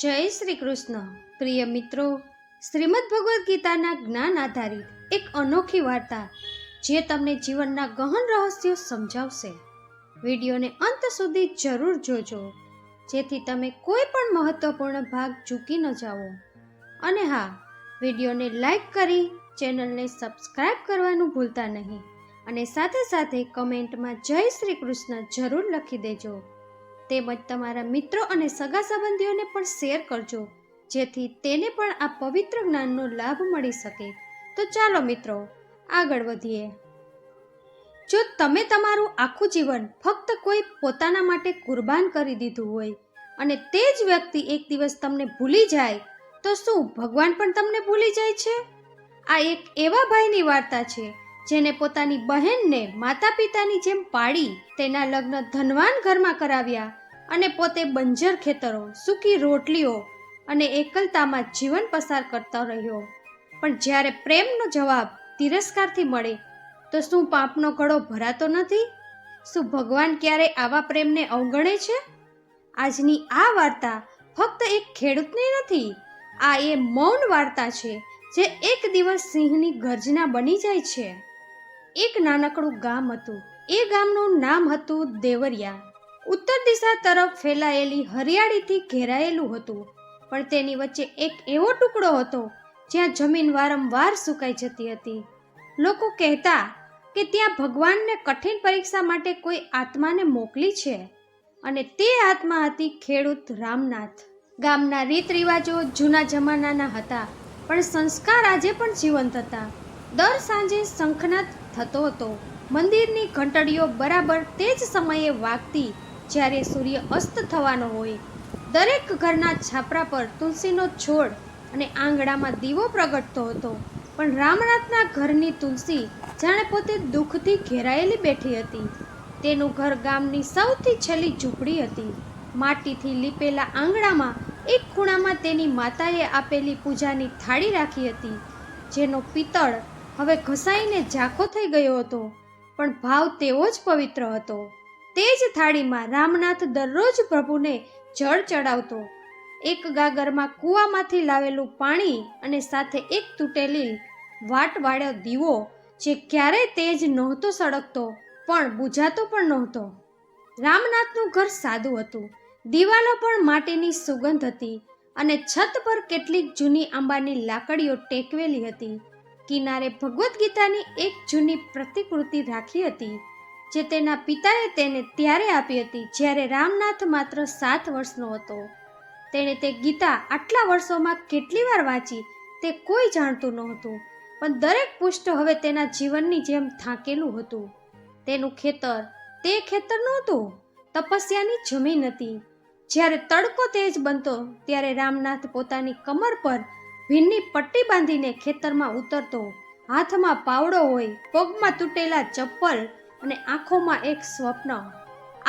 જય શ્રી કૃષ્ણ. પ્રિય મિત્રો, શ્રીમદ ભગવદ્ ગીતાના જ્ઞાન આધારિત એક અનોખી વાર્તા જે તમને જીવનના ગહન રહસ્યો સમજાવશે. વિડીયોને અંત સુધી જરૂર જોજો, જેથી તમે કોઈ પણ મહત્વપૂર્ણ ભાગ ચૂકી ન જાઓ. અને હા, વિડીયોને લાઈક કરી ચેનલને સબસ્ક્રાઇબ કરવાનું ભૂલતા નહીં. અને સાથે સાથે કમેન્ટમાં જય શ્રી કૃષ્ણ જરૂર લખી દેજો. તેમજ તમારા મિત્રો અને સગા સંબંધીઓને પણ શેર કરજો, જેથી તેને પણ આ પવિત્ર જ્ઞાનનો લાભ મળી શકે. તો ચાલો મિત્રો, આગળ વધીએ. જો તમે તમારું આખું જીવન ફક્ત કોઈ પોતાના માટે કુરબાન કરી દીધું હોય અને તે જ વ્યક્તિ એક દિવસ તમને ભૂલી જાય, તો શું ભગવાન પણ તમને ભૂલી જાય છે? આ એક એવા ભાઈની વાર્તા છે જેને પોતાની બહેનને માતા પિતાની જેમ પાળી તેના લગ્ન ધનવાન ઘરમાં કરાવ્યા અને પોતે બંજર ખેતરો, સૂકી રોટલીઓ અને એકલતામાં જીવન પસાર કરતો રહ્યો. પણ જ્યારે પ્રેમનો જવાબ તિરસ્કારથી મળે તો શું પાપનો ઘડો ભરાતો નથી? શું ભગવાન ક્યારે આવા પ્રેમને અવગણે છે? આજની આ વાર્તા ફક્ત એક ખેડૂતની નથી, આ એ મૌન વાર્તા છે જે એક દિવસ સિંહની ગર્જના બની જાય છે. એક નાનકડું ગામ હતું. એ ગામનું નામ હતું દેવરિયા. ઉત્તર દિશા તરફ ફેલાયેલી હરિયાળીથી ઘેરાયેલું હતું, પણ તેની વચ્ચે એક એવો ટુકડો હતો જ્યાં જમીન વારંવાર સુકાઈ જતી હતી. લોકો કહેતા કે ત્યાં ભગવાનને કઠિન પરીક્ષા માટે કોઈ આત્માને મોકલી છે, અને તે આત્મા હતી ખેડૂત રામનાથ. ગામના રીત રિવાજો જૂના જમાનાના હતા, પણ સંસ્કાર આજે પણ જીવંત હતા. દર સાંજે શંખનાદ થતો હતો. મંદિરની ઘંટડીઓ બરાબર તે જ સમયે વાગતી જ્યારે સૂર્ય અસ્ત થવાનો હોય. દરેક ઘરના છાપરા પર તુલસીનો છોડ અને આંગણામાં દીવો પ્રગટતો હતો. પણ રામનાથના ઘરની તુલસી જાણે પોતે દુઃખથી ઘેરાયેલી બેઠી હતી. તેનું ઘર ગામની સૌથી છેલ્લી ઝૂંપડી હતી. માટીથી લીપેલા આંગણામાં એક ખૂણામાં તેની માતાએ આપેલી પૂજાની થાળી રાખી હતી, જેનો પિત્તળ હવે ઘસાઈને ઝાંખો થઈ ગયો હતો, પણ ભાવ તેવો જ પવિત્ર હતો. તે જ થાળીમાં રામનાથ દરરોજ પ્રભુને જળ ચડાવતો. એક ગાગરમાં કૂવામાંથી લાવેલું પાણી અને સાથે એક તૂટેલી વાટવાળો દીવો, જે ક્યારેય તેજ નહોતો સળગતો પણ બુઝાતો પણ નહોતો. રામનાથનું ઘર સાદું હતું. દિવાલો પણ માટીની સુગંધ હતી અને છત પર કેટલીક જૂની આંબાની લાકડીઓ ટેકવેલી હતી. કિનારે ભગવદ્ ગીતાની એક જૂની પ્રતિકૃતિ રાખી હતી, જે તેના પિતાએ તેને ત્યારે આપી હતી જ્યારે રામનાથ માત્ર 7 વર્ષનો હતો. તેણે તે ગીતા આટલા વર્ષોમાં કેટલી વાર વાંચી તે કોઈ જાણતું નહોતું, પણ દરેક પૃષ્ઠ હવે તેના જીવનની જેમ થાકેલું હતું. તેનું ખેતર તે ખેતર નહોતું, તપસ્યાની જમીન હતી. જ્યારે તડકો તેજ બનતો ત્યારે રામનાથ પોતાની કમર પર ભીનની પટ્ટી બાંધીને ખેતરમાં ઉતરતો. હાથમાં પાવડો હોય, પગમાં તૂટેલા ચપ્પલ અને આંખોમાં એક સ્વપ્ન: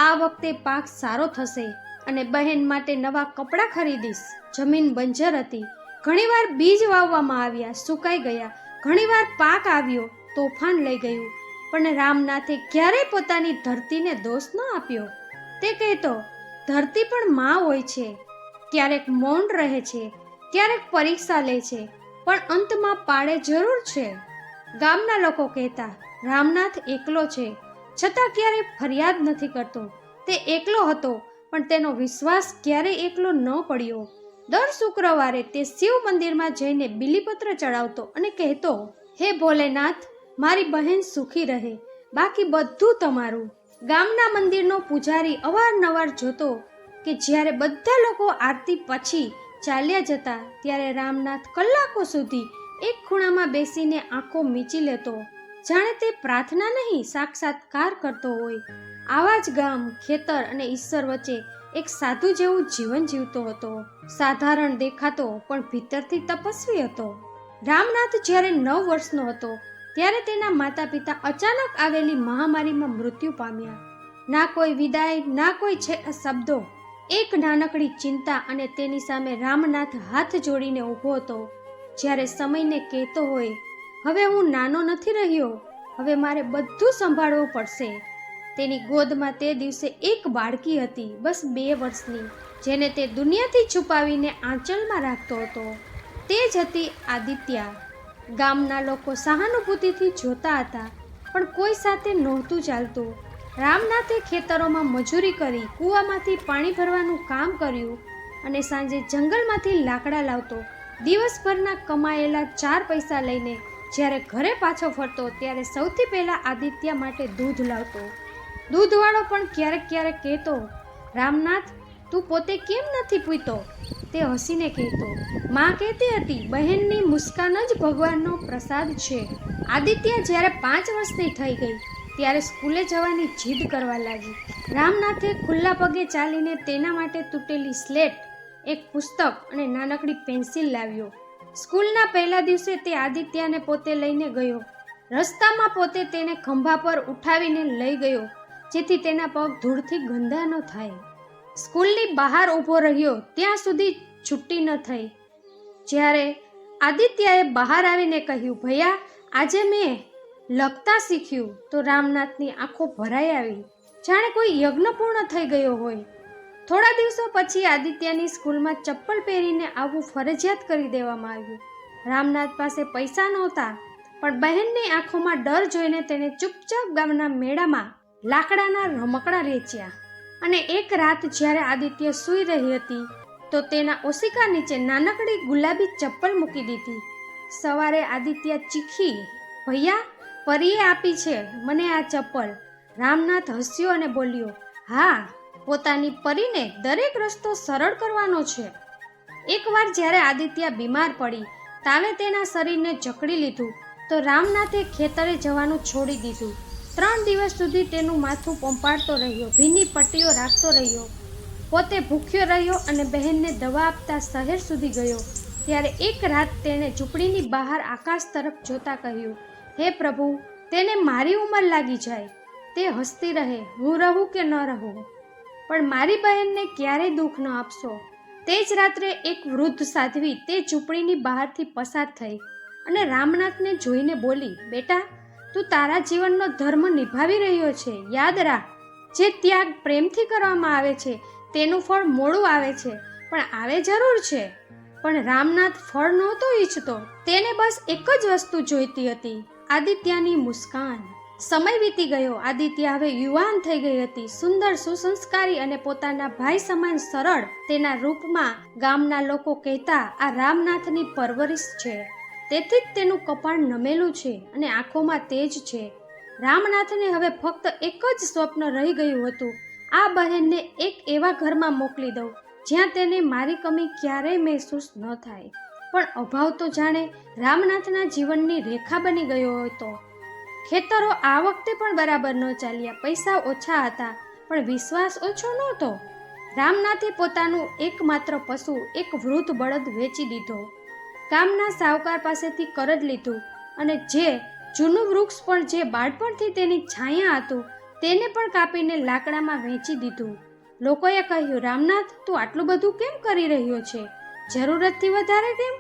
આ વખતે પાક સારો થશે અને બહેન માટે નવા કપડાં ખરીદીશ. જમીન બંજર હતી. ઘણીવાર બીજ વાવવામાં આવ્યા, સુકાઈ ગયા. ઘણીવાર પાક આવ્યો, તોફાન લઈ ગયું. પણ રામનાથે ક્યારેય પોતાની ધરતીને દોષ ન આપ્યો. તે કહેતો, ધરતી પણ માં હોય છે, ક્યારેક મૌન રહે છે, ક્યારેક પરીક્ષા લે છે, પણ અંતમાં પાળે જરૂર છે. ગામના લોકો કહેતા, રામનાથ એકલો છે, છતાં ક્યારેય ફરિયાદ નથી કરતો. તે એકલો હતો, પણ તેનો વિશ્વાસ ક્યારેય એકલો ન પડ્યો. દર શુક્રવારે તે શિવ મંદિરમાં જઈને બીલીપત્ર ચડાવતો અને કહેતો, હે ભોલેનાથ, મારી બહેન સુખી રહે, બાકી બધું તમારું. ગામના મંદિરનો પૂજારી અવારનવાર જોતો કે જ્યારે બધા લોકો આરતી પછી ચાલ્યા જતા, ત્યારે રામનાથ કલાકો સુધી એક ખૂણામાં બેસીને આંખો મીચી લેતો, જાણે તે પ્રાર્થના નહીં સાક્ષાત્કાર કરતો હોય. આવા જ ગામ, ખેતર અને ઈશ્વર વચ્ચે એક સાધુ જેવું જીવન જીવતો હતો. સાધારણ દેખાતો પણ ભીતરથી તપસ્વી હતો. રામનાથ જ્યારે 9 વર્ષનો હતો ત્યારે તેના માતા પિતા અચાનક આવેલી મહામારીમાં મૃત્યુ પામ્યા. ના કોઈ વિદાય, ના કોઈ શબ્દો, એક નાનકડી ચિંતા, અને તેની સામે રામનાથ હાથ જોડીને ઊભો હતો, જ્યારે સમયને કહેતો હોય, હવે હું નાનો નથી રહ્યો, હવે મારે બધું સંભાળવું પડશે. તેની ગોદમાં તે દિવસે એક બાળકી હતી, બસ 2 વર્ષની, જેને તે દુનિયાથી છુપાવીને આંચલમાં રાખતો હતો. તે જ હતી આદિત્યા. ગામના લોકો સહાનુભૂતિથી જોતા હતા, પણ કોઈ સાથે નહોતું ચાલતું. રામનાથે ખેતરોમાં મજૂરી કરી, કૂવામાંથી પાણી ભરવાનું કામ કર્યું અને સાંજે જંગલમાંથી લાકડા લાવતો. દિવસભરના કમાયેલા 4 પૈસા લઈને જ્યારે ઘરે પાછો ફરતો ત્યારે સૌથી પહેલાં આદિત્ય માટે દૂધ લાવતો. દૂધવાળો પણ ક્યારેક ક્યારેક કહેતો, રામનાથ, તું પોતે કેમ નથી પીતો? તે હસીને કહેતો, માં કહેતી હતી, બહેનની મુસ્કાન જ ભગવાનનો પ્રસાદ છે. આદિત્ય જ્યારે 5 વર્ષની થઈ ગઈ ત્યારે સ્કૂલે જવાની જીદ કરવા લાગી. રામનાથે ખુલ્લા પગે ચાલીને તેના માટે તૂટેલી સ્લેટ, એક પુસ્તક અને નાનકડી પેન્સિલ લાવ્યો. સ્કૂલના પહેલા દિવસે તે આદિત્યને પોતે લઈને ગયો. રસ્તામાં પોતે તેને ખંભા પર ઉઠાવીને લઈ ગયો, જેથી તેના પગ ધૂળથી ગંદા ન થાય. સ્કૂલની બહાર ઊભો રહ્યો ત્યાં સુધી છુટ્ટી ન થઈ. જ્યારે આદિત્યએ બહાર આવીને કહ્યું, ભૈયા, આજે મેં લખતા શીખ્યું, તો રામનાથની આંખો ભરાઈ આવી, જાણે કોઈ યજ્ઞ પૂર્ણ થઈ ગયો હોય. થોડા દિવસો પછી આદિત્યની સ્કૂલમાં ચપ્પલ પહેરીને આવવું ફરજિયાત કરી દેવામાં આવ્યું. રામનાથ પાસે પૈસા નહોતા, પણ બહેનની આંખોમાં ડર જોઈને તેણે ચૂપચાપ ગામના મેળામાં લાકડાના રમકડા વેચ્યા. અને એક રાત જ્યારે આદિત્ય સૂઈ રહી હતી, તો તેના ઓશિકા નીચે નાનકડી ગુલાબી ચપ્પલ મૂકી દીધી. સવારે આદિત્ય ચીખી, ભૈયા, પરીએ આપી છે મને આ ચપ્પલ. રામનાથ હસ્યો અને બોલ્યો, હા, પોતાની પરીને દરેક રસ્તો સરળ કરવાનો છે. એકવાર જ્યારે આદિત્ય બીમાર પડી, તાવે તેના શરીરને જકડી લીધું, તો રામનાથે ખેતરે જવાનું છોડી દીધું. 3 દિવસ સુધી તેનું માથું પંપાળતો રહ્યો, ભીની પટ્ટીઓ રાખતો રહ્યો, પોતે ભૂખ્યો રહ્યો અને બહેનને દવા આપતા શહેર સુધી ગયો. ત્યારે એક રાત તેણે ઝૂંપડીની બહાર આકાશ તરફ જોતા કહ્યું, હે પ્રભુ, તેને મારી ઉંમર લાગી જાય, તે હસતી રહે, હું રહું કે ન રહું, પણ મારી બહેનને ક્યારેય દુઃખ ન આપશો. તે જ રાત્રે એક વૃદ્ધ સાધ્વી તે ઝૂંપડીની બહારથી પસાર થઈ અને રામનાથને જોઈને બોલી, બેટા, તું તારા જીવનનો ધર્મ નિભાવી રહ્યો છે. યાદ રાખ, જે ત્યાગ પ્રેમથી કરવામાં આવે છે તેનું ફળ મોડું આવે છે, પણ આવે જરૂર છે. પણ રામનાથ ફળ નહોતો ઈચ્છતો, તેને બસ એક જ વસ્તુ જોઈતી હતી, આદિત્યની મુસ્કાન. સમય વીતી ગયો. આદિત્ય હવે યુવાન થઈ ગઈ હતી, સુંદર, સુસંસ્કારી અને પોતાના ભાઈ સમાન સરળ. તેના રૂપમાં ગામના લોકો કહેતા, આ રામનાથની પરવરિશ છે, તેથી જ તેનું કપાળ નમેલું છે અને આંખોમાં તેજ છે. રામનાથને હવે ફક્ત એક જ સ્વપ્ન રહી ગયું હતું, આ બહેનને એક એવા ઘરમાં મોકલી દઉં જ્યાં તેને મારી કમી ક્યારેય મહેસૂસ ન થાય. પણ અભાવ તો જાણે રામનાથના જીવનની રેખા બની ગયો હતો. ખેતરો આ વખતે પણ બરાબર ન ચાલ્યા. પૈસા ઓછા હતા, પણ વિશ્વાસ ઓછો નહોતો. રામનાથે પોતાનું એકમાત્ર પશુ, એક વૃદ્ધ બળદ વેચી દીધો. ગામના સાવકાર પાસેથી કરજ લીધું અને જે જૂનું વૃક્ષ પણ જે બાળપણથી તેની છાયા હતું, તેને પણ કાપીને લાકડામાં વેચી દીધું. લોકોએ કહ્યું, રામનાથ, તું આટલું બધું કેમ કરી રહ્યો છે? જરૂરતથી વધારે કેમ?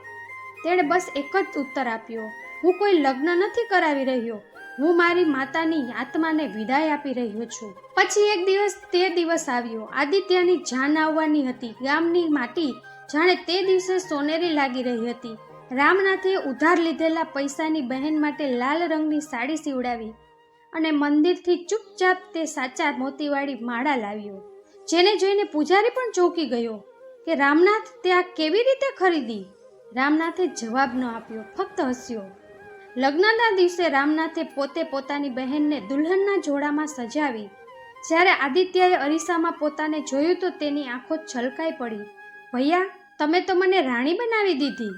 તેણે બસ એક જ ઉત્તર આપ્યો, હું કોઈ લગ્ન નથી કરાવી રહ્યો, હું મારી માતાની આત્માને વિદાય આપી રહ્યો છું. પછી એક દિવસ તે દિવસ આવ્યો. આદિત્યની જાન આવવાની હતી. ગામની માટી જાણે તે દિવસે સોનેરી લાગી રહી હતી. રામનાથે ઉધાર લીધેલા પૈસાની બહેન માટે લાલ રંગની સાડી સીવડાવી અને મંદિરથી ચૂપચાપ તે સાચા મોતીવાળી માળા લાવ્યો, જેને જોઈને પૂજારી પણ ચોંકી ગયો કે રામનાથ, તે આ કેવી રીતે ખરીદી? રામનાથે જવાબ ન આપ્યો, ફક્ત હસ્યો. લગ્નના દિવસે રામનાથે પોતે પોતાની બહેનને દુલ્હનના જોડામાં સજાવી. જ્યારે આદિત્યએ અરીસામાં પોતાને જોયું તો તેની આંખો છલકાઈ પડી. ભૈયા, તમે તો મને રાણી બનાવી દીધી.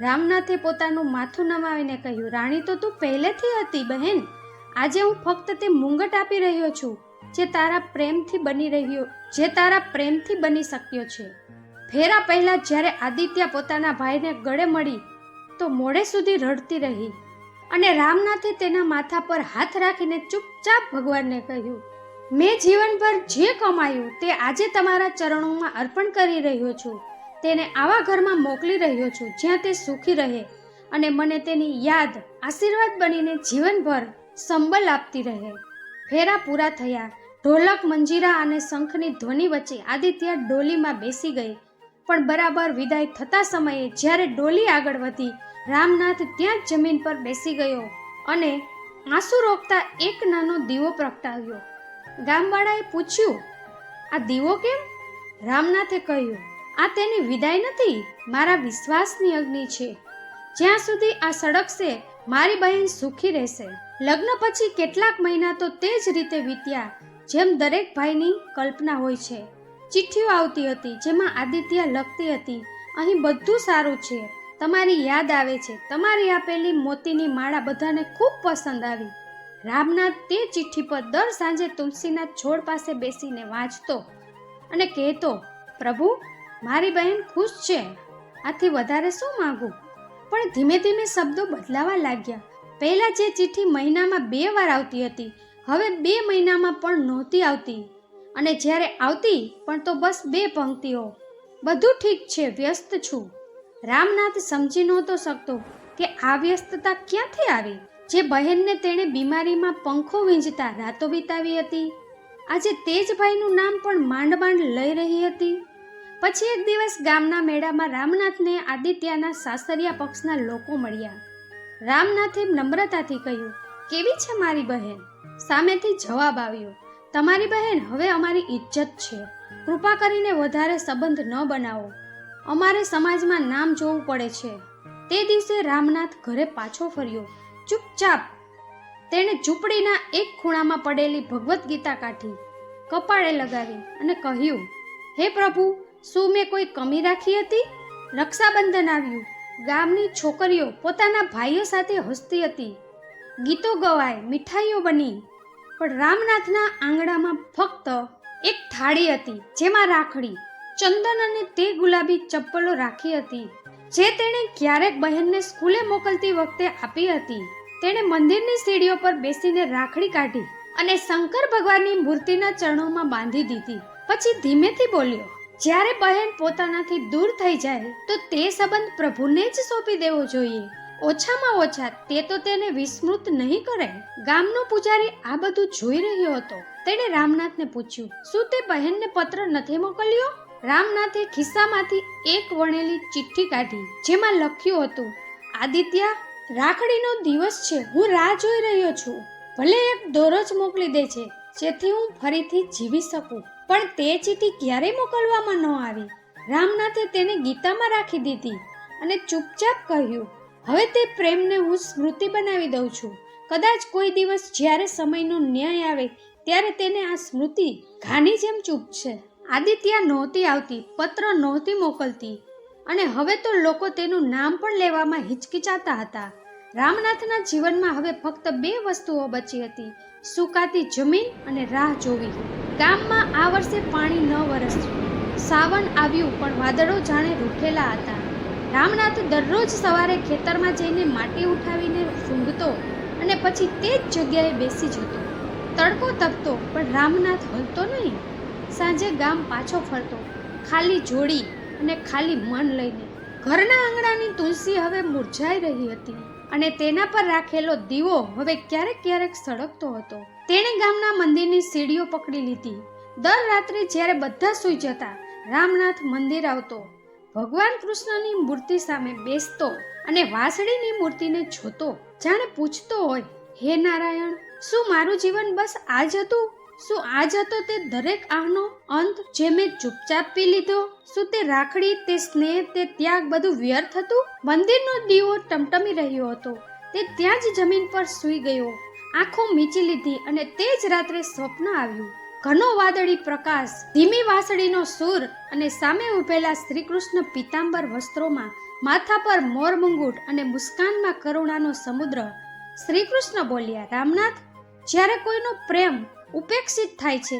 રામનાથે પોતાનું માથું નમાવીને કહ્યું, રાણી તો તું પહેલેથી હતી બહેન. આજે હું ફક્ત તે મુંગટ આપી રહ્યો છું જે તારા પ્રેમથી બની શક્યો છે. ફેરા પહેલા જ્યારે આદિત્ય પોતાના ભાઈને ગળે મળી તો મોડે સુધી રડતી રહી અને રામનાથે તેના માથા પર હાથ રાખીને ચૂપચાપ ભગવાનને કહ્યું, મેં જીવનભર જે કમાયું તે આજે તમારા ચરણોમાં અર્પણ કરી રહ્યો છું. તેને આવા ઘરમાં મોકલી રહ્યો છું જ્યાં તે સુખી રહે અને મને તેની યાદ આશીર્વાદ બનીને જીવનભર સંબળ આપતી રહે. ફેરા પૂરા થયા. ઢોલક, મંજીરા અને શંખની ધ્વનિ વચ્ચે આદિત્ય ડોલીમાં બેસી ગઈ. પણ બરાબર વિદાય થતા સમયે જ્યારે ડોલી આગળ વધી, રામનાથ ત્યાં જ જમીન પર બેસી ગયો અને આંસુ રોકતા એક નાનો દીવો પ્રગટાવ્યો. ગામવાળાએ પૂછ્યું, આ દીવો કેમ? રામનાથે કહ્યું, આ તેની વિદાય નથી, મારા વિશ્વાસની અગ્નિ છે. જ્યાં સુધી આ સળગશે મારી બહેન સુખી રહેશે. લગ્ન પછી કેટલાક મહિના તો તે જ રીતે વીત્યા જેમ દરેક ભાઈની કલ્પના હોય છે. ચિઠ્ઠીઓ આવતી હતી જેમાં આદિત્ય લખતી હતી, અહીં બધું સારું છે, તમારી યાદ આવે છે, તમારી આપેલી મોતીની માળા બધાને ખૂબ પસંદ આવી. રામનાથ તે ચિઠ્ઠી પર દર સાંજે તુલસીના છોડ પાસે બેસીને વાંચતો અને કહેતો, પ્રભુ, મારી બહેન ખુશ છે, આથી વધારે શું માંગુ? પણ ધીમે ધીમે શબ્દો બદલાવા લાગ્યા. પહેલા જે ચિઠ્ઠી મહિનામાં 2 વાર આવતી હતી, હવે 2 મહિનામાં પણ નહોતી આવતી. અને જ્યારે આવતી પણ તો બસ 2 પંક્તિઓ, બધું ઠીક છે, વ્યસ્ત છું. રામનાથ સમજી નહોતો શકતો કે આ વ્યસ્તતા ક્યાંથી આવી. જે બહેનને તેણે બીમારીમાં પંખો વીંજતા રાતો વિતાવી હતી, આજે તે જ ભાઈનું નામ પણ માંડ માંડ લઈ રહી હતી. પછી એક દિવસ ગામના મેળામાં રામનાથને આદિત્યના સાસરિયા પક્ષના લોકો મળ્યા. રામનાથે નમ્રતાથી કહ્યું, કેવી છે મારી બહેન? સામેથી જવાબ આવ્યો, તમારી બહેન હવે અમારી ઇજ્જત છે, કૃપા કરીને વધારે સંબંધ ન બનાવો, અમારે સમાજમાં નામ જોવું પડે છે. તે દિવસે રામનાથ ઘરે પાછો ફર્યો. ચૂપચાપ તેણે ઝૂંપડીના એક ખૂણામાં પડેલી ભગવદ્ ગીતા કાઢી, કપાળે લગાવી અને કહ્યું, હે પ્રભુ, શું મેં કોઈ કમી રાખી હતી? રક્ષાબંધન આવ્યું, ગામની છોકરીઓ પોતાના ભાઈઓ સાથે હસતી હતી, ગીતો ગવાય, મીઠાઈઓ બની, પણ રામનાથના આંગણામાં ફક્ત એક થાળી હતી જેમાં રાખડી, ચંદન અને તે ગુલાબી ચપ્પલો રાખી હતી જે તેણે ક્યારેક બહેનને સ્કૂલે મોકલતી વખતે આપી હતી. તેણે મંદિરની સીડીઓ પર બેસીને રાખડી કાઢી અને શંકર ભગવાનની મૂર્તિના ચરણોમાં બાંધી દીધી. પછી ધીમેથી બોલ્યો, જ્યારે બહેન પોતાનાથી દૂર થઈ જાય તો તે સંબંધ પ્રભુને જ સોંપી દેવો જોઈએ. ઓછામાં ઓછા તે તો તેને વિસ્મૃત નહીં કરે. ગામનો પૂજારી આ બધું જોઈ રહ્યો હતો. તેણે રામનાથને પૂછ્યું, શું તે બહેનને પત્ર નથી મોકલ્યો? રામનાથે ખિસ્સામાંથી એક વણેલી ચિઠ્ઠી કાઢી જેમાં લખ્યું હતું, આદિત્ય, રાખડીનો દિવસ છે, હું રાહ જોઈ રહ્યો છું. ભલે એક દોરો જ મોકલી દે છે જેથી હું ફરીથી જીવી શકું. પણ તે ચિઠ્ઠી ક્યારેય મોકલવામાં ન આવી. રામનાથે તેને ગીતામાં રાખી દીધી અને ચૂપચાપ કહ્યું, હવે તે પ્રેમને હું સ્મૃતિ બનાવી દઉં છું. કદાચ કોઈ દિવસ જ્યારે સમયનો ન્યાય આવે ત્યારે તેને આ સ્મૃતિ ઘાની જેમ ચૂપશે. આદિત્ય નહોતી આવતી, પત્ર નહોતી મોકલતી અને હવે તો લોકો તેનું નામ પણ લેવામાં હિચકિચાતા હતા. રામનાથના જીવનમાં હવે ફક્ત 2 વસ્તુઓ બચી હતી, સુકાતી જમીન અને રાહ જોવી. ગામમાં આ વર્ષે પાણી ન વરસ્યું. સાવન આવ્યું પણ વાદળો જાણે રૂઠેલા હતા. રામનાથ દરરોજ સવારે ખેતરમાં જઈને માટી ઉઠાવીને સૂંઘતો અને પછી તે જ જગ્યાએ બેસી જતો. તડકો તપતો પણ રામનાથ હલતો નહીં. સાંજે ગામ પાછો ફરતો, ખાલી જોડી અને ખાલી મન લઈને. ઘરના આંગણાની તુલસી હવે મુરઝાઈ રહી હતી અને તેના પર રાખેલો દીવો હવે ક્યારેક ક્યારેક સળગતો હતો. તેણે ગામના મંદિરની સીડીઓ પકડી લીધી. દર રાત્રે જ્યારે બધા સૂઈ જતા, રામનાથ મંદિર આવતો, ભગવાન કૃષ્ણની મૂર્તિ સામે બેસતો અને વાંસળીની મૂર્તિને જોતો, જાણે પૂછતો હોય, હે નારાયણ, શું મારું જીવન બસ આ જ હતું? શું આ જ હતો તે દરેક આહનો અંત જે મેં ચૂપચાપ પી લીધો? શું તે રાખડી, તે સ્નેહ, તે ત્યાગ બધું વ્યર્થ હતું? મંદિરનો દીવો ટમટમી રહ્યો હતો. તે ત્યાં જ જમીન પર સૂઈ ગયો, આંખો મીચી લીધી અને તે જ રાત્રે સ્વપ્ન આવ્યું. ઘનો વાદળી પ્રકાશ, ધીમી વાંસળીનો સૂર અને સામે ઉભેલા શ્રી કૃષ્ણ પીતાંબર વસ્ત્રોમાં, માથા પર મોર મુંગુટ અને મુસ્કાનમાં કરુણાનો સમુદ્ર. શ્રી કૃષ્ણ બોલ્યા, રામનાથ, જ્યારે કોઈનો પ્રેમ ઉપેક્ષિત થાય છે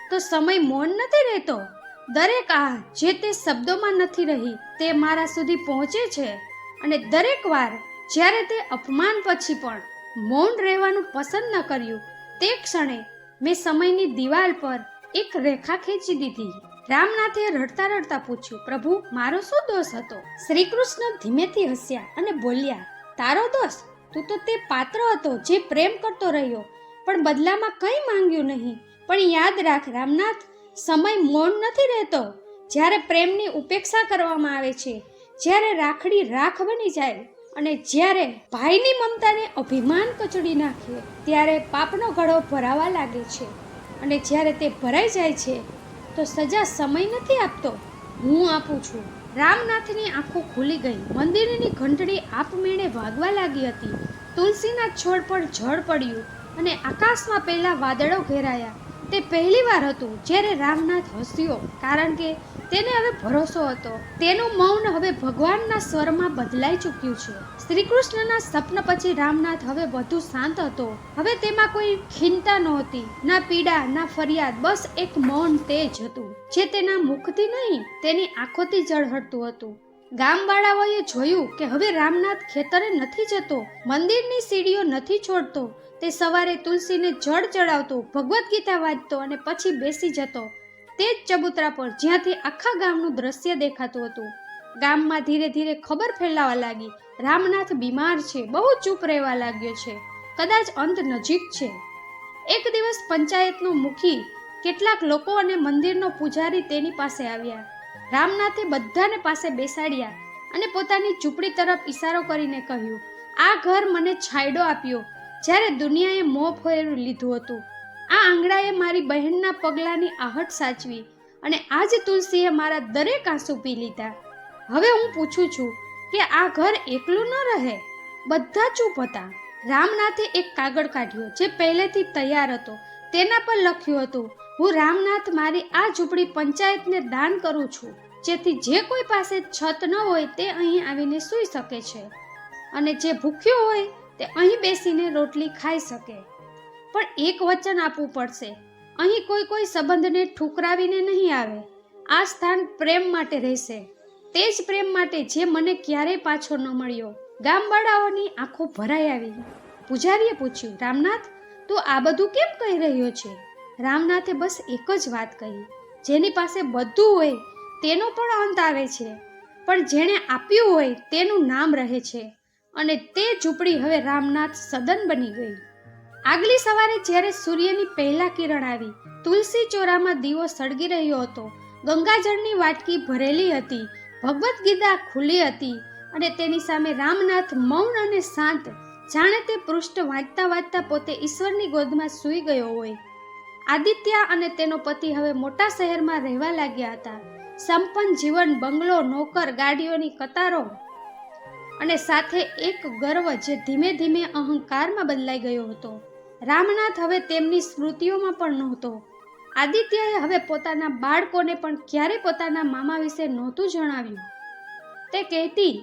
તો સમય મૌન નથી રહેતો. દરેક આહ જે તે શબ્દોમાં નથી રહી તે મારા સુધી પહોંચે છે અને દરેક વાર જ્યારે તે અપમાન પછી પણ મૌન રહેવાનું પસંદ ન કર્યું, તે ક્ષણે મેં સમયની દિવાલ પર એક રેખા ખેંચી દીધી. રામનાથે રડતા રડતા પૂછ્યું, પ્રભુ, મારો શું દોષ હતો? શ્રી કૃષ્ણ ધીમેથી હસ્યા અને બોલ્યા, તારો દોષ? તું તો તે પાત્ર હતો જે પ્રેમ કરતો રહ્યો પણ બદલામાં કંઈ માંગ્યું નહીં. પણ યાદ રાખ રામનાથ, સમય મૌન નથી રહેતો. જ્યારે પ્રેમની ઉપેક્ષા કરવામાં આવે છે, જ્યારે રાખડી રાખ બની જાય અને જ્યારે ભાઈની મમતાને અભિમાન કચડી નાખે, ત્યારે પાપનો ઘડો ભરાવા લાગે છે. અને જ્યારે તે ભરાઈ જાય છે તો સજા સમય નથી આપતો, હું આપું છું. રામનાથની આંખો ખુલી ગઈ. મંદિરની ઘંટડી આપમેળે વાગવા લાગી હતી. તુલસીના છોડ પર ઝડ પડ્યું અને આકાશમાં પહેલા વાદળો ઘેરાયા. તે પહેલી વાર હતું જ્યારે રામનાથ હસ્યો, કારણ કે તેને હવે ભરોસો હતો. તેનું મૌન હવે ભગવાનના સ્વરમાં બદલાઈ ચૂક્યું છે. શ્રી કૃષ્ણના સ્વપ્ન પછી રામનાથ હવે વધુ શાંત હતો. હવે તેમાં કોઈ ખિન્નતા નહોતી, ના પીડા, ના ફરિયાદ, બસ એક મૌન તેજ હતું, જે તેના મુખથી નહીં, તેની આંખોથી ઝળહળતું હતું. ગામવાળાઓએ જોયું કે હવે રામનાથ ખેતરે નથી જતો, મંદિરની સીડીઓ નથી છોડતો. તે સવારે તુલસીને જળ ચડાવતો, ભગવદ્ ગીતા વાંચતો અને પછી બેસી જતો તે જ ચબૂતરા પર જ્યાંથી આખા ગામનું દ્રશ્ય દેખાતું હતું. ગામમાં ધીરે ધીરે ખબર ફેલાવા લાગી, રામનાથ બીમાર છે, બહુ ચૂપ રહેવા લાગ્યો છે, કદાચ અંત નજીક છે. એક દિવસ પંચાયતનો મુખી, કેટલાક લોકો અને મંદિરનો પૂજારી તેની પાસે આવ્યા. રામનાથે બધાને પાસે બેસાડ્યા અને પોતાની ઝૂંપડી તરફ ઈશારો કરીને કહ્યું, આ ઘર મને છાંયડો આપ્યો જ્યારે દુનિયાએ મોં ફેરવી લીધું હતું. આ આંગણાએ મારી બહેનના પગલાંની આહટ સાચવી અને આજ તુલસીએ મારા દરેક આંસુ પી લીધા. હવે હું પૂછું છું કે આ ઘર એકલું ન રહે. બધા ચૂપ હતા. રામનાથે એક કાગળ કાઢ્યો જે પહેલેથી તૈયાર હતો. તેના પર લખ્યું હતું, હું રામનાથ મારી આ ઝૂંપડી પંચાયતને દાન કરું છું, જેથી જે કોઈ પાસે છત ન હોય તે અહીં આવીને સૂઈ શકે છે અને જે ભૂખ્યો હોય તે અહીં બેસીને રોટલી ખાઈ શકે. પણ એક વચન આપવું પડશે, અહીં કોઈ સંબંધને ઠુકરાવીને નહીં આવે. આ સ્થાન પ્રેમ માટે રહેશે, તે જ પ્રેમ માટે જે મને ક્યારેય પાછો ન મળ્યો. ગામવાળાઓની આંખો ભરાઈ આવી. પૂજારીએ પૂછ્યું, રામનાથ, તું આ બધું કેમ કહી રહ્યો છે? રામનાથે બસ એક જ વાત કહી, જેની પાસે બધું હોય તેનો પણ અંત આવે છે, પણ જેણે આપ્યું હોય તેનું નામ રહે છે. અને તે ઝૂંપડી હવે રામનાથ સદન બની ગઈ. આગલી સવારે જ્યારે સૂર્યની પહેલા કિરણ આવી, તુલસી ચોરામાં દીવો સળગી રહ્યો હતો, ગંગાજળની વાટકી ભરેલી હતી, ભગવદ્ ગીતા ખુલ્લી હતી અને તેની સામે રામનાથ મૌન અને શાંત, જાણે તે પૃષ્ઠ વાંચતા વાંચતા પોતે ઈશ્વરની ગોદમાં સૂઈ ગયો હોય. આદિત્ય અને તેનો પતિ હવે મોટા શહેરમાં રહેવા લાગ્યા હતા. સંપન્ન જીવન, બંગલો, નોકર, ગાડીઓની કતારો અને સાથે એક ગર્વ જે ધીમે ધીમે અહંકારમાં બદલાઈ ગયો હતો. રામનાથ હવે તેમની સ્મૃતિઓમાં પણ નહોતો. આદિત્યએ હવે પોતાના બાળકોને પણ ક્યારે પોતાના મામા વિશે નહોતું જણાવ્યું. તે કહેતી,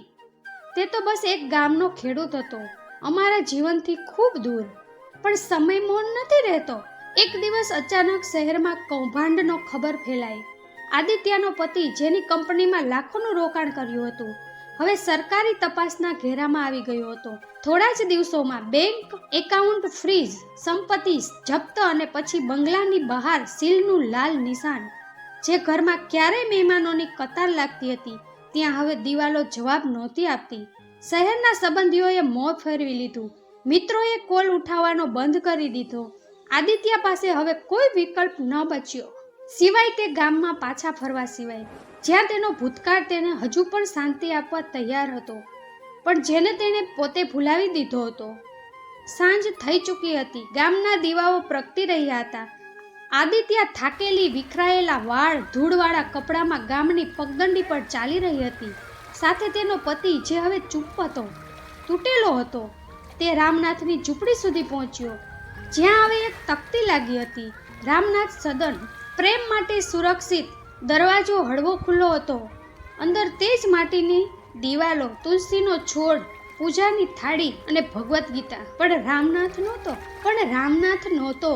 તે તો બસ એક ગામનો ખેડૂત હતો, અમારા જીવનથી ખૂબ દૂર. પણ સમય મૌન નથી રહેતો. એક દિવસ અચાનક શહેરમાં કૌભાંડનો ખબર ફેલાઈ. આદિત્યનો પતિ, જેની કંપનીમાં લાખોનું રોકાણ કર્યું હતું, હવે સરકારી તપાસના ઘેરામાં આવી ગયો હતો. થોડા જ દિવસોમાં બેંક એકાઉન્ટ ફ્રીઝ, સંપત્તિ જપ્ત અને પછી બંગલાની બહાર સીલનું લાલ નિશાન. જે ઘરમાં ક્યારેય મહેમાનોની કતાર લાગતી હતી, ત્યાં હવે દિવાલો જવાબ નહોતી આપતી. શહેરના સંબંધીઓએ મોં ફેરવી લીધું. મિત્રોએ કોલ ઉઠાવવાનો બંધ કરી દીધો. આદિત્ય પાસે હવે કોઈ વિકલ્પ ન બચ્યો સિવાય તે ગામમાં પાછા ફરવા સિવાય, જ્યાં તેનો ભૂતકાળ તેને હજુ પણ શાંતિ આપવા તૈયાર હતો, પણ જેને તેણે પોતે ભૂલાવી દીધો હતો. સાંજ થઈ ચૂકી હતી. ગામના દીવાઓ પ્રગટી રહ્યા હતા. આદિત્ય થાકેલી, વિખરાયેલા વાળ, ધૂળવાળા કપડામાં ગામની પગદંડી પર ચાલી રહી હતી. સાથે તેનો પતિ, જે હવે ચૂપ હતો, તૂટેલો હતો. તે રામનાથની ઝૂંપડી સુધી પહોંચ્યો, જ્યાં હવે એક તકતી લાગી હતી. રામનાથ સદન, પ્રેમ માટે સુરક્ષિત. દરવાજો હળવો ખુલ્લો હતો. અંદર તે જ માટીની દિવાલો, તુલસીનો છોડ, પૂજાની થાળી અને ભગવદ્ ગીતા. પણ રામનાથ નહોતો.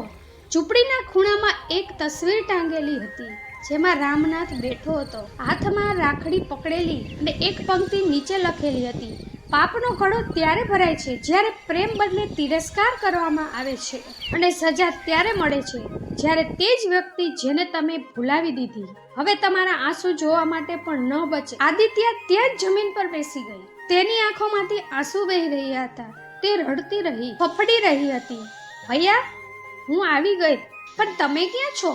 ઝૂંપડીના ખૂણામાં એક તસવીર ટાંગેલી હતી, જેમાં રામનાથ બેઠો હતો, હાથમાં રાખડી પકડેલી, અને એક પંક્તિ નીચે લખેલી હતી, પાપનો ઘડો ત્યારે ભરાય છે જ્યારે પ્રેમ બદલે તિરસ્કાર કરવામાં આવે છે, અને સજા ત્યારે મળે છે જ્યારે તે જ વ્યક્તિ જેને તમે ભૂલાવી દીધી હવે તમારા આંસુ જોવા માટે પણ ન બચે. આદિત્ય ત્યાં જ જમીન પર બેસી ગઈ. તેની આંખોમાંથી આંસુ વહી રહ્યા હતા. તે રડતી રહી, ફફડી રહી હતી. ભૈયા, હું આવી ગઈ. પણ તમે ક્યાં છો?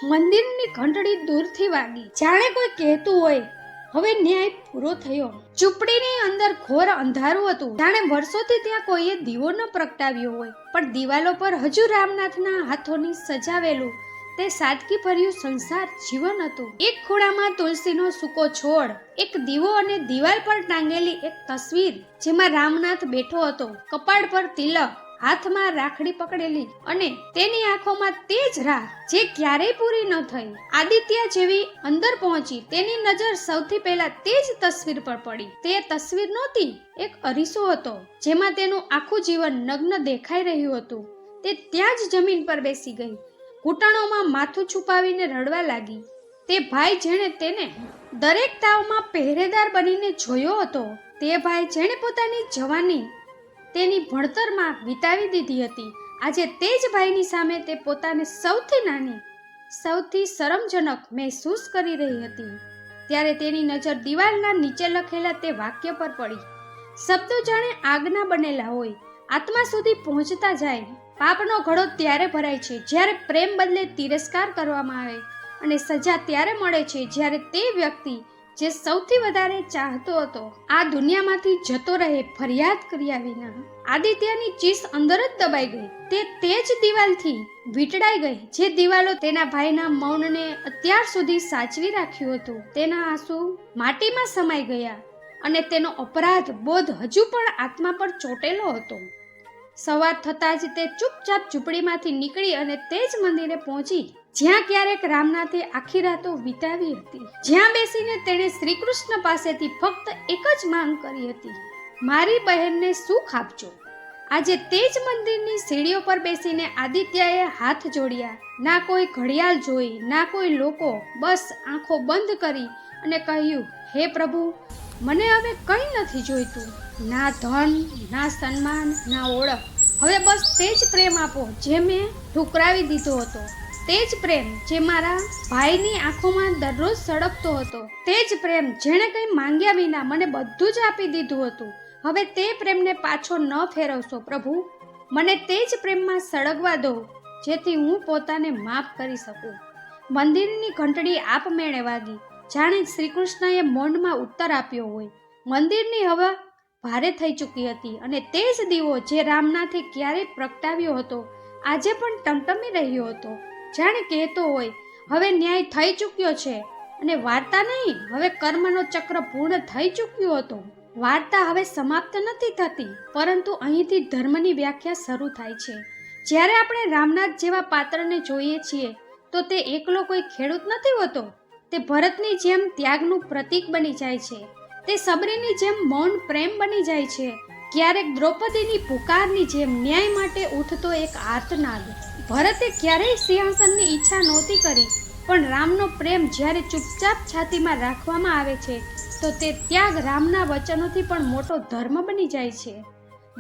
મંદિરની ઘંટડી દૂરથી વાગી, જાણે કોઈ કહેતું હોય, હવે ન્યાય પૂરો થયો. ઝૂંપડીની અંદર ઘોર અંધારું હતું, જાણે વર્ષોથી ત્યાં કોઈએ દીવો ન પ્રગટાવ્યો હોય. પણ દિવાલો પર હજુ રામનાથના હાથોની સજાવેલું તે સાદગી ભર્યું સંસાર જીવન હતું. એક ખૂણામાં તુલસીનો સૂકો છોડ, એક દીવો અને દિવાલ પર ટાંગેલી એક તસવીર જેમાં રામનાથ બેઠો હતો, કપાળ પર તિલક, હાથમાં રાખડી પકડેલી અને તેની આંખોમાં તે જ રાહ જે ક્યારેય પૂરી ન થઈ. આદિત્ય જેવી અંદર પહોંચી, તેની નજર સૌથી પહેલા તે જ તસવીર પર પડી. તે તસવીર નહોતી, એક અરીસો હતો જેમાં તેનું આખું જીવન નગ્ન દેખાઈ રહ્યું હતું. તે ત્યાં જ જમીન પર બેસી ગઈ, ઘૂંટણોમાં માથું છુપાવીને રડવા લાગી. તે ભાઈ જેણે તેને દરેક તાવમાં પહેરેદાર બનીને જોયો હતો, તે ભાઈ જેણે પોતાની જવાની તેની ભણતરમાં વિતાવી દીધી હતી, આજે તે જ ભાઈની સામે તે પોતાને સૌથી નાની, સૌથી શરમજનક મહેસૂસ કરી રહી હતી. ત્યારે તેની નજર દિવાલના નીચે લખેલા તે વાક્ય પર પડી. શબ્દો જાણે આગના બનેલા હોય, આત્મા સુધી પહોંચતા જાય. પાપનો ઘડો ત્યારે ભરાય છે જ્યારે પ્રેમ બદલે તિરસ્કાર કરવામાં આવે, અને સજા ત્યારે મળે છે જ્યારે તે વ્યક્તિ જે સૌથી વધારે ચાહતો હતો આ દુનિયામાંથી જતો રહે ફરિયાદ કર્યા વિના. આદિત્યની ચીસ અંદર જ દબાઈ ગઈ. તે જ દિવાલથી વીંટળાઈ ગઈ જે દિવાલો તેના ભાઈના મૌનને અત્યાર સુધી સાચવી રાખ્યું હતું. તેના આંસુ માટીમાં સમાઈ ગયા અને તેનો અપરાધ બોધ હજુ પણ આત્મા પર ચોટેલો હતો. સવાર થતાં જ તે ચૂપચાપ ઝૂંપડીમાંથી નીકળી અને તે જ મંદિરે પહોંચી જ્યાં ક્યારેક રામનાથે આખી રાતો વિતાવી હતી, જ્યાં બેસીને તેણે શ્રી કૃષ્ણ પાસેથી ફક્ત એક જ માંગ કરી હતી, મારી બહેનને સુખ આપજો. આજે તે જ મંદિરની સીડીઓ પર બેસીને આદિત્યએ હાથ જોડ્યા. ના કોઈ ઘડિયાળ જોઈ, ના કોઈ લોકો, બસ આંખો બંધ કરી અને કહ્યું, હે પ્રભુ, મને હવે કંઈ નથી જોઈતું, ના ધન, ના સન્માન, ના ઓળખ. હવે બસ તે જ પ્રેમ આપો જે મેં ઠુકરાવી દીધો હતો, તે જ પ્રેમ જે મારા ભાઈની આંખોમાં દરરોજ સળગતો હતો, તે જ પ્રેમ જેણે કંઈ માંગ્યા વિના મને બધું જ આપી દીધું હતું. હવે તે પ્રેમને પાછો ન ફેરવશો પ્રભુ, મને તે જ પ્રેમમાં સળગવા દો જેથી હું પોતાને માફ કરી શકું. મંદિરની ઘંટડી આપમેળે વાગી, જાણે શ્રી કૃષ્ણએ મૌનમાં ઉત્તર આપ્યો હોય. મંદિરની હવા ભારે થઈ ચૂકી હતી અને તે જ દીવો જે રામનાથે ક્યારેય પ્રગટાવ્યો હતો આજે પણ ટમટમી રહ્યો હતો, જાણે કહેતો હોય, હવે ન્યાય થઈ ચૂક્યો છે અને વાર્તા નહીં, હવે કર્મનો ચક્ર પૂર્ણ થઈ ચૂક્યો હતો. વાર્તા હવે સમાપ્ત નથી થતી, પરંતુ અહીંથી ધર્મની વ્યાખ્યા શરૂ થાય છે. જ્યારે આપણે રામનાથ જેવા પાત્રને જોઈએ છીએ તો તે એકલો કોઈ ખેડૂત નથી હોતો, તે ભરતની જેમ ત્યાગનું પ્રતીક બની જાય છે, તે સબરીની જેમ મૌન પ્રેમ બની જાય છે, ક્યારેક દ્રૌપદીની પુકારની જેમ ન્યાય માટે ઉઠતો એક આર્તનાદ. ભરતે ક્યારેય સિંહાસનની ઈચ્છા નહોતી કરી, પણ રામનો પ્રેમ જ્યારે ચૂપચાપ છાતીમાં રાખવામાં આવે છે તો તે ત્યાગ રામના વચનોથી પણ મોટો ધર્મ બની જાય છે.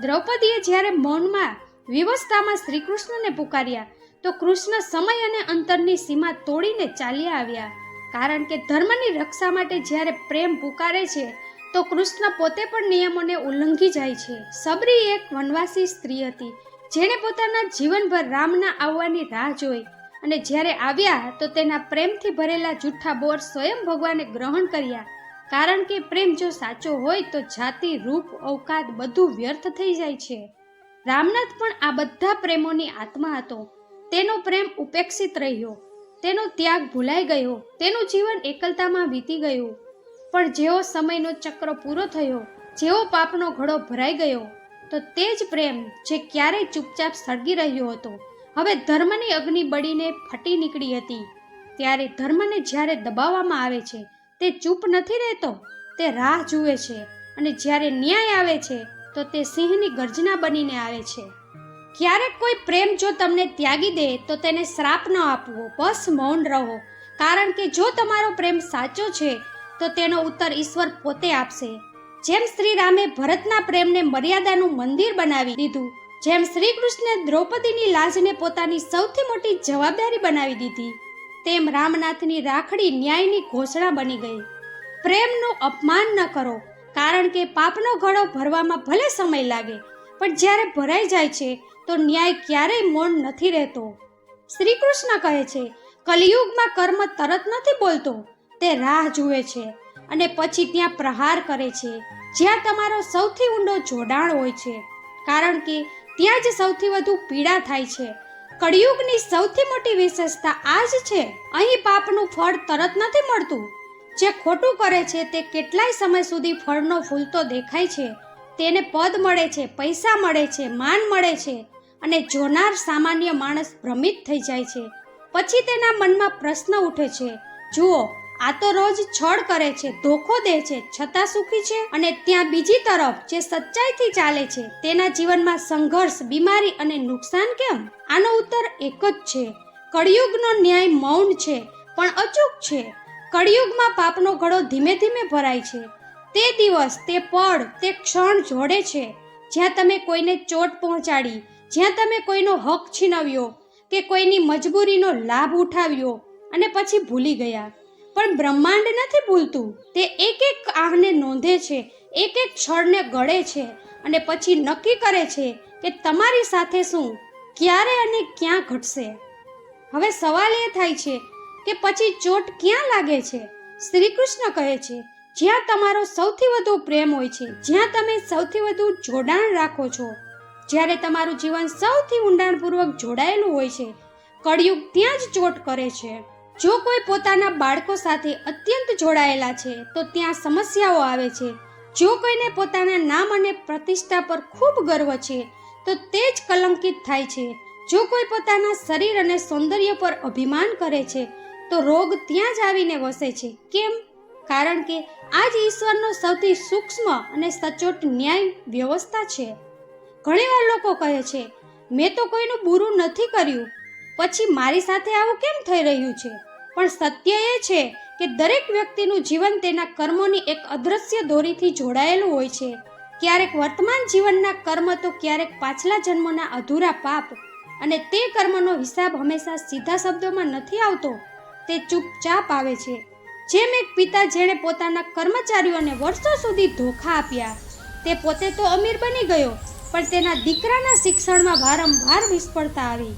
દ્રૌપદીએ જ્યારે મૌનમાં વિવસ્થામાં શ્રી કૃષ્ણને પુકાર્યા તો કૃષ્ણ સમય અને અંતરની સીમા તોડીને ચાલ્યા આવ્યા, કારણ કે ધર્મની રક્ષા માટે જ્યારે પ્રેમ પુકારે છે તો કૃષ્ણ પોતે પણ નિયમોને ઉલ્લંઘી જાય છે. સબરી એક વનવાસી સ્ત્રી હતી જેણે પોતાના જીવનભર રામના આવવાની રાહ જોઈ, અને જ્યારે આવ્યા તો તેના પ્રેમથી ભરેલા જૂઠા બોર સ્વયં ભગવાને ગ્રહણ કર્યા, કારણ કે પ્રેમ જો સાચો હોય તો જાતિ, રૂપ, અવકાત બધું વ્યર્થ થઈ જાય છે. રામનાથ પણ આ બધા પ્રેમોની આત્મા હતો. તેનો પ્રેમ ઉપેક્ષિત રહ્યો, તેનો ત્યાગ ભૂલાઈ ગયો, તેનું જીવન એકલતામાં વીતી ગયું. પણ જેવો સમયનો ચક્ર પૂરો થયો, જેવો પાપનો ઘડો ભરાઈ ગયો, તો તે જ પ્રેમ જે ક્યારેય ચૂપચાપ સળગી રહ્યો હતો હવે ધર્મની અગ્નિ બળીને ફટી નીકળી હતી. ત્યારે ધર્મને જ્યારે દબાવવામાં આવે છે તે ચૂપ નથી રહેતો, તે રાહ જુએ છે, અને જ્યારે ન્યાય આવે છે તો તે સિંહની ગર્જના બનીને આવે છે. ક્યારેક કોઈ પ્રેમ જો તમને ત્યાગી દે તો તેને શ્રાપ ન આપવો, બસ મૌન રહો, કારણ કે જો તમારો પ્રેમ સાચો છે તો તેનો ઉત્તર ઈશ્વર પોતે આપશે. જેમ શ્રી રામે ભરતના પ્રેમને મર્યાદાનું મંદિર બનાવી દીધું, જેમ શ્રી કૃષ્ણે દ્રૌપદીની લાજને પોતાની સૌથી મોટી જવાબદારી બનાવી દીધી, તેમ રામનાથની રાખડી ન્યાયની ઘોષણા બની ગઈ. પ્રેમનું અપમાન ન કરો, કારણ કે પાપનો ઘડો ભરવામાં ભલે સમય લાગે, પણ જ્યારે ભરાઈ જાય છે તો ન્યાય ક્યારેય મૌન નથી રહેતો. શ્રી કૃષ્ણ કહે છે, કલિયુગમાં કર્મ તરત નથી બોલતો, તે રાહ જુએ છે અને પછી ત્યાં પ્રહાર કરે છે જ્યાં તમારો સૌથી ઊંડો જોડાણ હોય છે, કારણ કે ત્યાં જ સૌથી વધુ પીડા થાય છે. કળિયુગની સૌથી મોટી વિશેષતા આ જ છે. અહીં પાપનું ફળ તરત નથી મળતું. જે ખોટું કરે છે તે કેટલાય સમય સુધી ફળનો ફૂલતો દેખાય છે. તેને પદ મળે છે, પૈસા મળે છે, માન મળે છે અને જોનાર સામાન્ય માણસ ભ્રમિત થઈ જાય છે. પછી તેના મનમાં પ્રશ્ન ઉઠે છે, જુઓ, આ તો રોજ છળ કરે છે, ધોખો દે છે, છતાં સુખી છે. અને ત્યાં બીજી તરફ જે સચ્ચાઈથી ચાલે છે તેના જીવનમાં સંઘર્ષ, બીમારી અને નુકસાન કેમ? આનો ઉત્તર એક જ છે. કળિયુગનો ન્યાય મૌન છે પણ અચૂક છે. કળિયુગમાં પાપનો ઘડો ધીમે ધીમે ભરાય છે. તે દિવસ, તે પળ, તે ક્ષણ જોડે છે જ્યાં તમે કોઈને ચોટ પહોંચાડી, જ્યાં તમે કોઈનો હક છીનવ્યો કે કોઈની મજબૂરીનો લાભ ઉઠાવ્યો અને પછી ભૂલી ગયા. પણ બ્રહ્માંડ નથી ભૂલતું. તે એક એક આહને નોંધે છે, એક એક ક્ષણને ગળે છે અને પછી નક્કી કરે છે કે તમારી સાથે શું, ક્યારે અને ક્યાં ઘટશે. હવે સવાલ એ થાય છે કે પછી ચોટ ક્યાં લાગે છે? શ્રી કૃષ્ણ કહે છે, જ્યાં તમારો સૌથી વધુ પ્રેમ હોય છે, જ્યાં તમે સૌથી વધુ જોડાણ રાખો છો, જ્યારે તમારું જીવન સૌથી ઊંડાણપૂર્વક જોડાયેલું હોય છે, કળિયુગ ત્યાં જ ચોટ કરે છે. જો કોઈ પોતાના બાળકો સાથે અત્યંત જોડાયેલા છે તો ત્યાં સમસ્યાઓ આવે છે. જો કોઈને પોતાના નામ અને પ્રતિષ્ઠા પર ખૂબ ગર્વ છે તો તે જ કલંકિત થાય છે. જો કોઈ પોતાના શરીર અને સૌંદર્ય પર અભિમાન કરે છે તો રોગ ત્યાં જ આવીને વસે છે. કેમ? કારણ કે આ જ ઈશ્વરનો સૌથી સૂક્ષ્મ અને સચોટ ન્યાય વ્યવસ્થા છે. ઘણીવાર લોકો કહે છે, મેં તો કોઈનું બુરું નથી કર્યું, પછી મારી સાથે આવું કેમ થઈ રહ્યું છે? પણ સત્ય એ છે કે દરેક વ્યક્તિનું જીવન તેના કર્મોની એક અદ્રશ્ય દોરીથી જોડાયેલું હોય છે. ક્યારેક વર્તમાન જીવનના કર્મ તો ક્યારેક પાછલા જન્મોના અધૂરા પાપ. અને તે કર્મનો હિસાબ હંમેશા સીધા શબ્દોમાં નથી આવતો, તે ચૂપચાપ આવે છે. જેમ એક પિતા જેણે પોતાના કર્મચારીઓને વર્ષો સુધી ધોખા આપ્યા, તે પોતે તો અમીર બની ગયો પણ તેના દીકરાના શિક્ષણમાં વારંવાર નિષ્ફળતા આવી.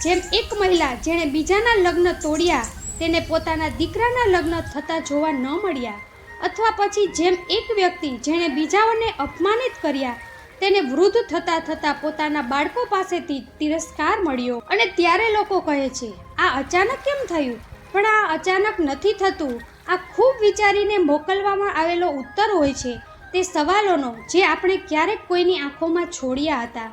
જેમ એક મહિલા જેણે બીજાના લગ્ન તોડ્યા, તેને પોતાના દીકરાના લગ્ન થતા જોવા ન મળ્યા. અથવા પછી જેમ એક વ્યક્તિ જેણે બીજાઓને અપમાનિત કર્યા, તેને વૃદ્ધ થતા થતા પોતાના બાળકો પાસેથી તિરસ્કાર મળ્યો. અને ત્યારે લોકો કહે છે, આ અચાનક કેમ થયું? પણ આ અચાનક નથી થતું. આ ખૂબ વિચારીને મોકલવામાં આવેલો ઉત્તર હોય છે તે સવાલોનો જે આપણે ક્યારેક કોઈની આંખોમાં છોડ્યા હતા.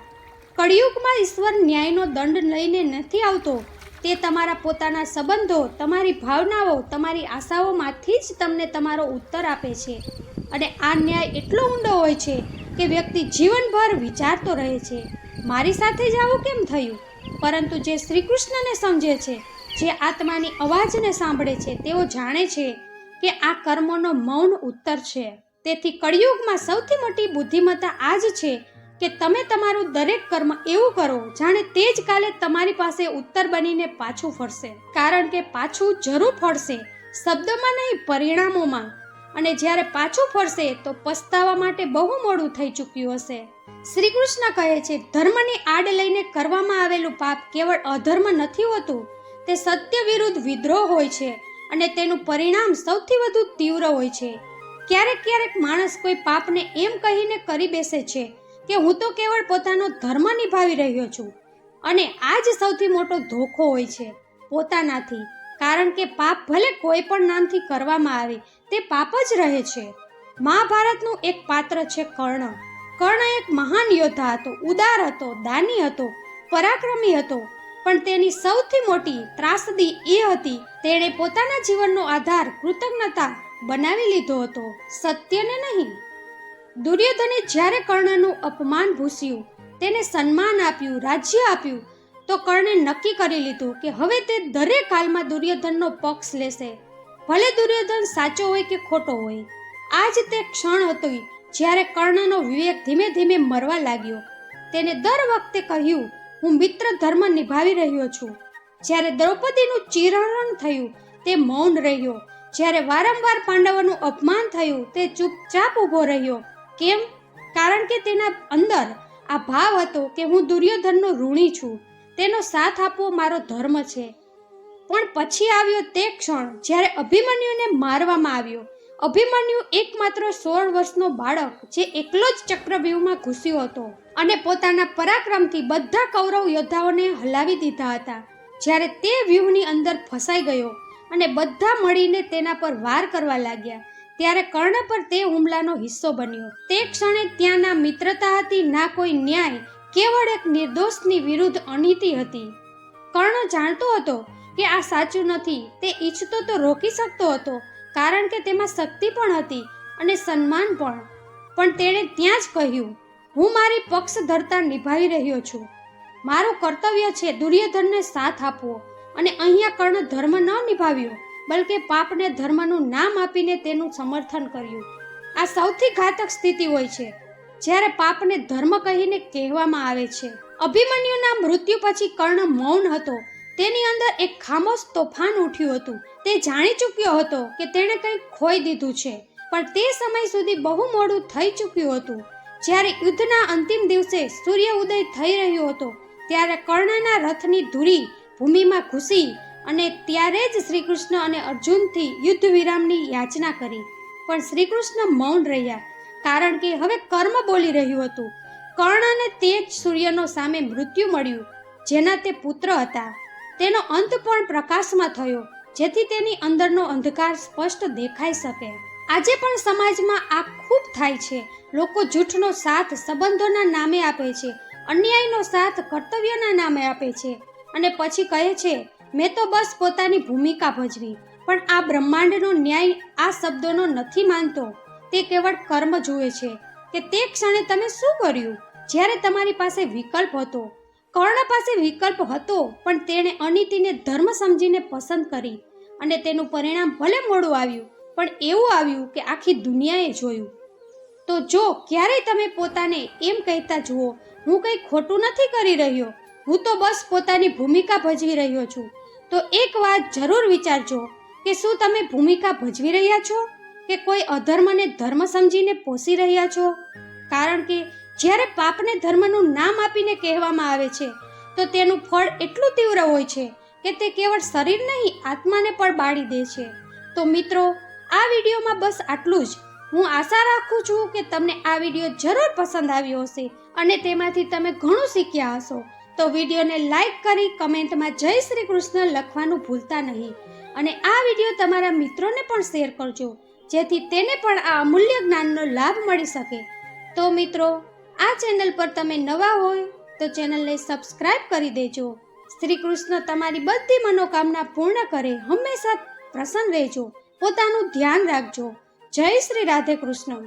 કળિયુગમાં ઈશ્વર ન્યાયનો દંડ લઈને નથી આવતો. તે તમારા પોતાના સંબંધો, તમારી ભાવનાઓ, તમારી આશાઓમાંથી જ તમને તમારો ઉત્તર આપે છે. અને આ ન્યાય એટલો ઊંડો હોય છે કે વ્યક્તિ જીવનભર વિચારતો રહે છે, મારી સાથે જ આવું કેમ થયું? પરંતુ જે શ્રી કૃષ્ણને સમજે છે, જે આત્માની અવાજને સાંભળે છે, તેઓ જાણે છે કે આ કર્મોનો મૌન ઉત્તર છે. તેથી કળિયુગમાં સૌથી મોટી બુદ્ધિમત્તા આ જ છે કે તમે તમારું દરેક કર્મ એવું કરો જાણે તે જ કાલે તમારી પાસે ઉત્તર બનીને પાછું ફરશે. કારણ કે પાછું જરૂર ફરશે, શબ્દમાં નહીં, પરિણામોમાં. અને જ્યારે પાછું ફરશે તો પસ્તાવા માટે બહુ મોડું થઈ ચૂક્યું હશે. શ્રી કૃષ્ણ કહે છે, ધર્મની આડ લઈને કરવામાં આવેલું પાપ કેવળ અધર્મ નથી હોતું, તે સત્ય વિરુદ્ધ વિદ્રોહ હોય છે અને તેનું પરિણામ સૌથી વધુ તીવ્ર હોય છે. ક્યારેક ક્યારેક માણસ કોઈ પાપને એમ કહીને કરી બેસે છે કે હું તો કેવળ પોતાનો ધર્મ નિભાવી રહ્યો છું. અને આ જ સૌથી મોટો ધોખો હોય છે, પોતાનાથી. કારણ કે પાપ ભલે કોઈ પણ નામથી કરવામાં આવે, તે પાપ જ રહે છે. મહાભારતનું એક પાત્ર છે કર્ણ. કર્ણ એક મહાન યોદ્ધા હતો, ઉદાર હતો, દાની હતો, પરાક્રમી હતો. પણ તેની સૌથી મોટી ત્રાસદી એ હતી, તેણે પોતાના જીવનનો આધાર કૃતજ્ઞતા બનાવી લીધો હતો, સત્યને નહીં. દુર્યોધને જ્યારે કર્ણનું અપમાન ભૂસ્યું, તેને સન્માન આપ્યું, રાજ્ય આપ્યું, તો કર્ણે નક્કી કરી લીધું કે હવે તે દરેક હાલમાં દુર્યોધનનો પક્ષ લેશે, ભલે દુર્યોધન સાચો હોય કે ખોટો હોય. આ જ તે ક્ષણ હતી જ્યારે કર્ણનો વિવેક ધીમે ધીમે મરવા લાગ્યો. તેને દર વખતે કહ્યું, હું મિત્ર ધર્મ નિભાવી રહ્યો છું. જ્યારે દ્રૌપદીનું ચીરહરણ થયું, તે મૌન રહ્યો. જ્યારે વારંવાર પાંડવોનું અપમાન થયું, તે ચૂપચાપ ઊભો રહ્યો. કેમ? કારણ કે તેના અંદર આ ભાવ હતો કે હું દુર્યોધનનો ઋણી છું. તેનો સાથ આપવો મારો ધર્મ છે. પણ પછી આવ્યો તે ક્ષણ જ્યારે અભિમન્યુને મારવામાં આવ્યો. અભિમન્યુ એકમાત્ર 16 વર્ષનો બાળક જે એકલો જ ચક્રવ્યૂહમાં ઘૂસ્યો હતો અને પોતાના પરાક્રમથી બધા કૌરવ યોદ્ધાઓને હલાવી દીધા હતા. જ્યારે તે વ્યૂહની અંદર ફસાઈ ગયો અને બધા મળીને તેના પર વાર કરવા લાગ્યા, ત્યારે કર્ણ પર તે હુમલાનો હિસ્સો બન્યો. તે ક્ષણે ત્યાં ના મિત્રતા હતી, ના કોઈ ન્યાય, કેવળ એક નિર્દોષની વિરુદ્ધ અનીતિ હતી. કર્ણ જાણતો હતો કે આ સાચું નથી. તે ઈચ્છતો તો રોકી શકતો હતો, કારણ કે તેમાં શક્તિ પણ હતી અને સન્માન પણ. પણ તેણે ત્યાં જ કહ્યું, હું મારી પક્ષધરતા નિભાવી રહ્યો છું. મારું કર્તવ્ય છે દુર્યોધનને સાથ આપવો. અને અહીંયા કર્ણ ધર્મ ન નિભાવ્યો, બલકે પાપને ધર્મનું નામ આપીને તેનું સમર્થન કર્યું. આ સૌથી ઘાતક સ્થિતિ હોય છે, જ્યારે પાપને ધર્મ કહીને કહેવામાં આવે છે. અભિમન્યુના મૃત્યુ પછી કર્ણ મૌન હતો. તેની અંદર એક ખામોશ તોફાન ઉઠ્યું હતું. તે જાણી ચૂક્યો હતો કે તેણે કંઈક ખોઈ દીધું છે, પણ તે સમય સુધી બહુ મોડું થઈ ચૂક્યું હતું. જ્યારે યુદ્ધના અંતિમ દિવસે સૂર્ય ઉદય થઈ રહ્યો હતો, ત્યારે કર્ણના રથની ધૂળી ભૂમિમાં ઘૂસી અને ત્યારે જ શ્રીકૃષ્ણ અને અર્જુનથી યુદ્ધ વિરામની યાચના કરી. પણ શ્રીકૃષ્ણ મૌન રહ્યા, કારણ કે હવે કર્મ બોલી રહ્યું હતું. કર્ણને તે જ સૂર્યનો સામે મૃત્યુ મળ્યું, જેના તે પુત્ર હતા. તેનો અંત પણ પ્રકાશમાં થયો, જેથી તેની અંદરનો અંધકાર સ્પષ્ટ દેખાઈ શકે. આજે પણ સમાજમાં આ ખૂબ થાય છે. લોકો જૂઠનો સાથ સંબંધોના નામે આપે છે, અન્યાયનો સાથ કર્તવ્યના નામે આપે છે અને પછી કહે છે, મેં તો બસ પોતાની ભૂમિકા ભજવી. પણ આ બ્રહ્માંડનો ન્યાય આ શબ્દોનો નથી માનતો. તે કેવળ કર્મ જુએ છે કે તે ક્ષણે તમે શું કર્યું, જ્યારે તમારી પાસે વિકલ્પ હતો. કર્ણ પાસે વિકલ્પ હતો, પણ તેણે અનીતિને ધર્મ સમજીને પસંદ કરી અને તેનું પરિણામ ભલે મોડું આવ્યું, પણ એવું આવ્યું કે આખી દુનિયાએ જોયું. તો જો ક્યારેય તમે પોતાને એમ કહેતા જુઓ, હું કંઈ ખોટું નથી કરી રહ્યો, હું તો બસ પોતાની ભૂમિકા ભજવી રહ્યો છું, તો એક વાત જરૂર વિચારજો કે શું તમે ભૂમિકા ભજવી રહ્યા છો કે કોઈ અધર્મને ધર્મ સમજીને પોષી રહ્યા છો. કારણ કે જ્યારે પાપને ધર્મનું નામ આપીને કહેવામાં આવે છે, તો તેનું ફળ એટલું તીવ્ર હોય છે કે તે કેવળ શરીર નહીં, આત્માને પણ બાળી દે છે. તો મિત્રો, આ વિડીયોમાં બસ આટલું જ. હું આશા રાખું છું કે તમને આ વિડીયો જરૂર પસંદ આવ્યો હશે અને તેમાંથી તમે ઘણું શીખ્યા હશો. તો વિડીયોને લાઈક કરી કમેન્ટમાં જય શ્રી કૃષ્ણ લખવાનું ભૂલતા નહીં. અને આ વિડીયો તમારા મિત્રોને પણ શેર કરજો, જેથી તેને પણ આ અમૂલ્ય જ્ઞાનનો લાભ મળી શકે. તો મિત્રો, આ ચેનલ પર તમે નવા હોય તો ચેનલને સબસ્ક્રાઇબ કરી દેજો. શ્રી કૃષ્ણ તમારી બધી મનોકામના પૂર્ણ કરે. હંમેશા પ્રસન્ન રહેજો. પોતાનું ધ્યાન રાખજો. જય શ્રી રાધે કૃષ્ણ.